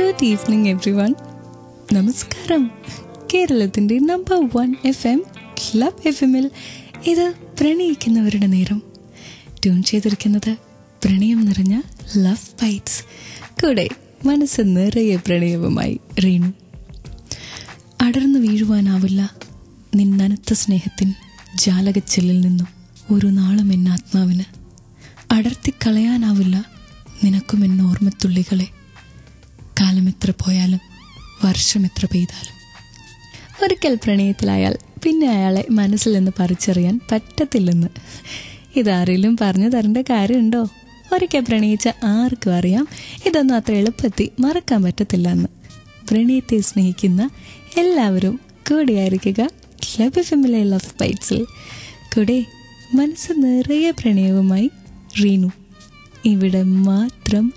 Good evening everyone. നമസ്കാരം. കേരളത്തിൻ്റെ number 1 FM club FM-ൽ ഇത് പ്രണയിക്കുന്നവരുടെ നേരം. ട്യൂൺ ചെയ്തിരിക്കുന്നത് പ്രണയം നിറഞ്ഞ ലവ് ബൈറ്റ്സ്. കൂടെ മനസ്സ് നിറയെ പ്രണയവുമായി റീനു. അടർന്നു വീഴുവാനാവില്ല നിന്നനത്ത സ്നേഹത്തിൻ ജാലകച്ചില്ലിൽ നിന്നും ഒരു നാളും എന്നാത്മാവിന്. അടർത്തിക്കളയാനാവില്ല നിനക്കും എന്ന ഓർമ്മത്തുള്ളികളെ. കാലമെത്ര പോയാലും വർഷമെത്ര പെയ്താലും. ഒരിക്കൽ പ്രണയത്തിലായാൽ പിന്നെ അയാളെ മനസ്സിൽ നിന്ന് പറിച്ചറിയാൻ പറ്റത്തില്ലെന്ന് ഇതാരെങ്കിലും പറഞ്ഞു തരേണ്ട കാര്യമുണ്ടോ? ഒരിക്കൽ പ്രണയിച്ച ആർക്കും അറിയാം ഇതൊന്നും അത്ര എളുപ്പത്തിൽ മറക്കാൻ പറ്റത്തില്ല എന്ന്. പ്രണയത്തെ സ്നേഹിക്കുന്ന എല്ലാവരും കൂടെയായിരിക്കുക ക്ലബ് FM-ലെ ലവ് ബൈറ്റ്സിൽ. കൂടെ മനസ്സ് നിറയെ പ്രണയവുമായി റീനു. ഇവിടെ മാത്രം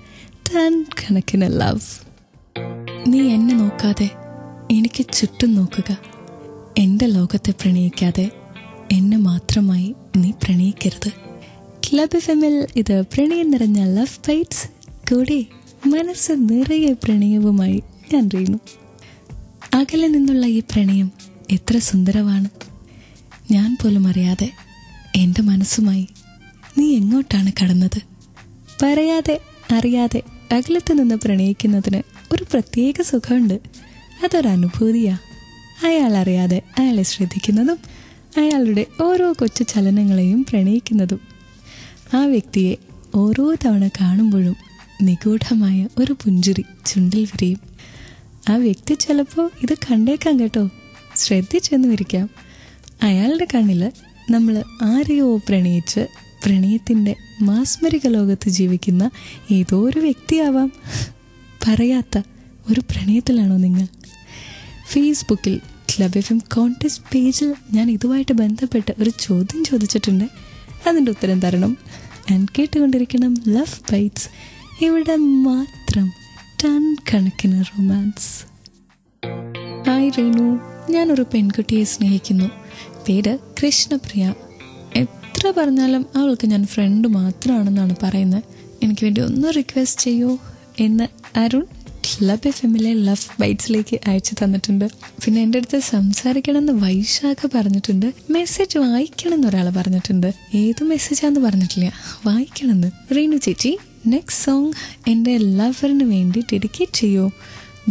ടൺ കണക്കിന് ലവ്. നീ എന്നെ നോക്കാതെ എനിക്ക് ചുറ്റും നോക്കുക. എൻ്റെ ലോകത്തെ പ്രണയിക്കാതെ എന്നെ മാത്രമായി നീ പ്രണയിക്കരുത്. ക്ലബ് FM-ൽ ഇത് പ്രണയം നിറഞ്ഞ ലവ് ബൈറ്റ്സ്. കൂടെ മനസ്സ് നിറയെ പ്രണയവുമായി ഞാൻ റീനു. അകലെ നിന്നുള്ള ഈ പ്രണയം എത്ര സുന്ദരമാണ്. ഞാൻ പോലും അറിയാതെ എൻ്റെ മനസ്സുമായി നീ എങ്ങോട്ടാണ് കടന്നത്. പറയാതെ അറിയാതെ അകലത്ത് നിന്ന് പ്രണയിക്കുന്നതിന് ഒരു പ്രത്യേക സുഖമുണ്ട്. അതൊരനുഭൂതിയാ. അയാൾ അറിയാതെ അയാളെ ശ്രദ്ധിക്കുന്നതും അയാളുടെ ഓരോ കൊച്ചു ചലനങ്ങളെയും പ്രണയിക്കുന്നതും. ആ വ്യക്തിയെ ഓരോ തവണ കാണുമ്പോഴും നിഗൂഢമായ ഒരു പുഞ്ചിരി ചുണ്ടിൽ വിരിയും. ആ വ്യക്തി ചിലപ്പോൾ ഇത് കണ്ടേക്കാം കേട്ടോ, ശ്രദ്ധിച്ചെന്നും ഇരിക്കാം. അയാളുടെ കണ്ണിൽ നമ്മൾ ആരെയോ പ്രണയിച്ച് പ്രണയത്തിൻ്റെ മാസ്മരിക ലോകത്ത് ജീവിക്കുന്ന ഏതോ ഒരു വ്യക്തിയാവാം. പറയാത്ത ഒരു പ്രണയത്തിലാണോ നിങ്ങൾ? ഫേസ്ബുക്കിൽ ക്ലബ് FM കോൺടെസ്റ്റ് പേജിൽ ഞാൻ ഇതുമായിട്ട് ബന്ധപ്പെട്ട് ഒരു ചോദ്യം ചോദിച്ചിട്ടുണ്ട്. അതിൻ്റെ ഉത്തരം തരണം. ആൻഡ് കേട്ടുകൊണ്ടിരിക്കണം ലവ് ബൈറ്റ്സ്. ഇവിടെ മാത്രം ടൺ കണക്കിന് റൊമാൻസ്. ഹായ് റീനു, ഞാനൊരു പെൺകുട്ടിയെ സ്നേഹിക്കുന്നു. പേര് കൃഷ്ണപ്രിയ. എത്ര പറഞ്ഞാലും അവൾക്ക് ഞാൻ ഫ്രണ്ട് മാത്രമാണെന്നാണ് പറയുന്നത്. എനിക്ക് വേണ്ടി ഒന്ന് റിക്വസ്റ്റ് ചെയ്യൂ എന്ന് അരുൺ ക്ലബ് FM-ലെ ലവ് ബൈറ്റ്സിലേക്ക് അയച്ചു തന്നിട്ടുണ്ട്. പിന്നെ എൻ്റെ അടുത്ത് സംസാരിക്കണമെന്ന് വൈശാഖ പറഞ്ഞിട്ടുണ്ട്. മെസ്സേജ് വായിക്കണം എന്ന് ഒരാൾ പറഞ്ഞിട്ടുണ്ട്. ഏത് മെസ്സേജാന്ന് പറഞ്ഞിട്ടില്ല, വായിക്കണമെന്ന്. റീനു ചേച്ചി, നെക്സ്റ്റ് സോങ് എൻ്റെ ലവറിന് വേണ്ടി ഡെഡിക്കേറ്റ് ചെയ്യൂ.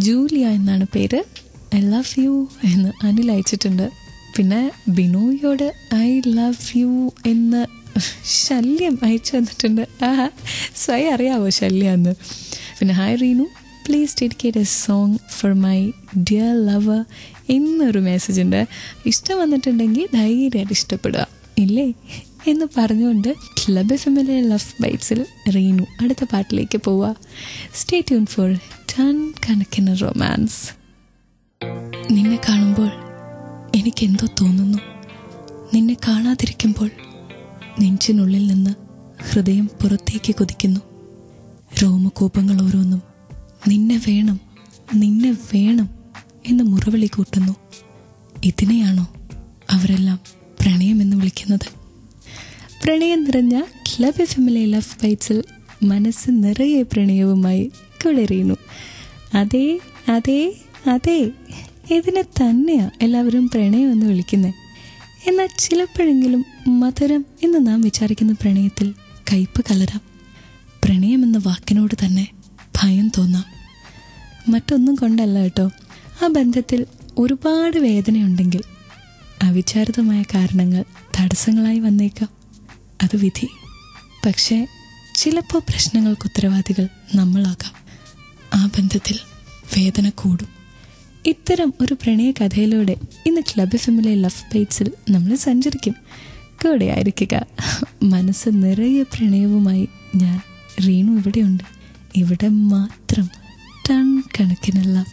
ജൂലിയ എന്നാണ് പേര്. ഐ ലവ് യു എന്ന് അനിൽ അയച്ചിട്ടുണ്ട്. പിന്നെ ബിനോയോട് ഐ ലവ് യു എന്ന് ശല്യം അയച്ചു വന്നിട്ടുണ്ട്. സ്വയം അറിയാവോ ശല്യാന്ന്. പിന്നെ hi Reenu, please dedicate A song for my dear lover എന്നൊരു മെസ്സേജ് ഉണ്ട്. ഇഷ്ടം വന്നിട്ടുണ്ടെങ്കിൽ ധൈര്യമായിട്ട് ഇഷ്ടപ്പെടുക, ഇല്ലേ എന്ന് പറഞ്ഞുകൊണ്ട് ക്ലബ് FM-ലെ ലവ് ബൈറ്റ്സിൽ റീനു അടുത്ത പാട്ടിലേക്ക് പോവുക. സ്റ്റേ ട്യൂൺ ഫോർ ടൺ കണക്കിന് റൊമാൻസ്. നിന്നെ കാണുമ്പോൾ എനിക്കെന്തോ തോന്നുന്നു. നിന്നെ കാണാതിരിക്കുമ്പോൾ നെഞ്ചിനുള്ളിൽ നിന്ന് ഹൃദയം പുറത്തേക്ക് കൊതിക്കുന്നു. രോമകൂപങ്ങൾ ഓരോന്നും നിന്നെ വേണം നിന്നെ വേണം എന്ന് മുറവിളി കൂട്ടുന്നു. ഇതിനെയാണോ അവരെല്ലാം പ്രണയമെന്ന് വിളിക്കുന്നത്? പ്രണയം നിറഞ്ഞ ക്ലബ് FM-ലെ ലവ് ബൈറ്റ്സിൽ മനസ്സ് നിറയെ പ്രണയവുമായി കുളിരീനു. അതെ അതെ അതെ, ഇതിനെ തന്നെയാ എല്ലാവരും പ്രണയം എന്ന് വിളിക്കുന്നത്. എന്നാൽ ചിലപ്പോഴെങ്കിലും മധുരം എന്ന് നാം വിചാരിക്കുന്ന പ്രണയത്തിൽ കയ്പ് കലരാം. പ്രണയമെന്ന വാക്കിനോട് തന്നെ ഭയം തോന്നാം. മറ്റൊന്നും കൊണ്ടല്ല കേട്ടോ. ആ ബന്ധത്തിൽ ഒരുപാട് വേദനയുണ്ടെങ്കിൽ അവിചാരിതമായ കാരണങ്ങൾ തടസ്സങ്ങളായി വന്നേക്കാം. അത് വിധി. പക്ഷേ ചിലപ്പോൾ പ്രശ്നങ്ങൾക്ക് ഉത്തരവാദികൾ നമ്മളാകാം. ആ ബന്ധത്തിൽ വേദന കൂടും. ഇത്തരം ഒരു പ്രണയ കഥയിലൂടെ ഇന്ന് ക്ലബ് FM-ലെ ലവ് ബൈറ്റ്സിൽ നമ്മൾ സഞ്ചരിക്കും. കൂടെ ആയിരിക്കുക മനസ്സ് നിറയെ പ്രണയവുമായി ഞാൻ റീനു. ഇവിടെയുണ്ട്. ഇവിടെ മാത്രം ടൺ കണക്കിന് ലവ്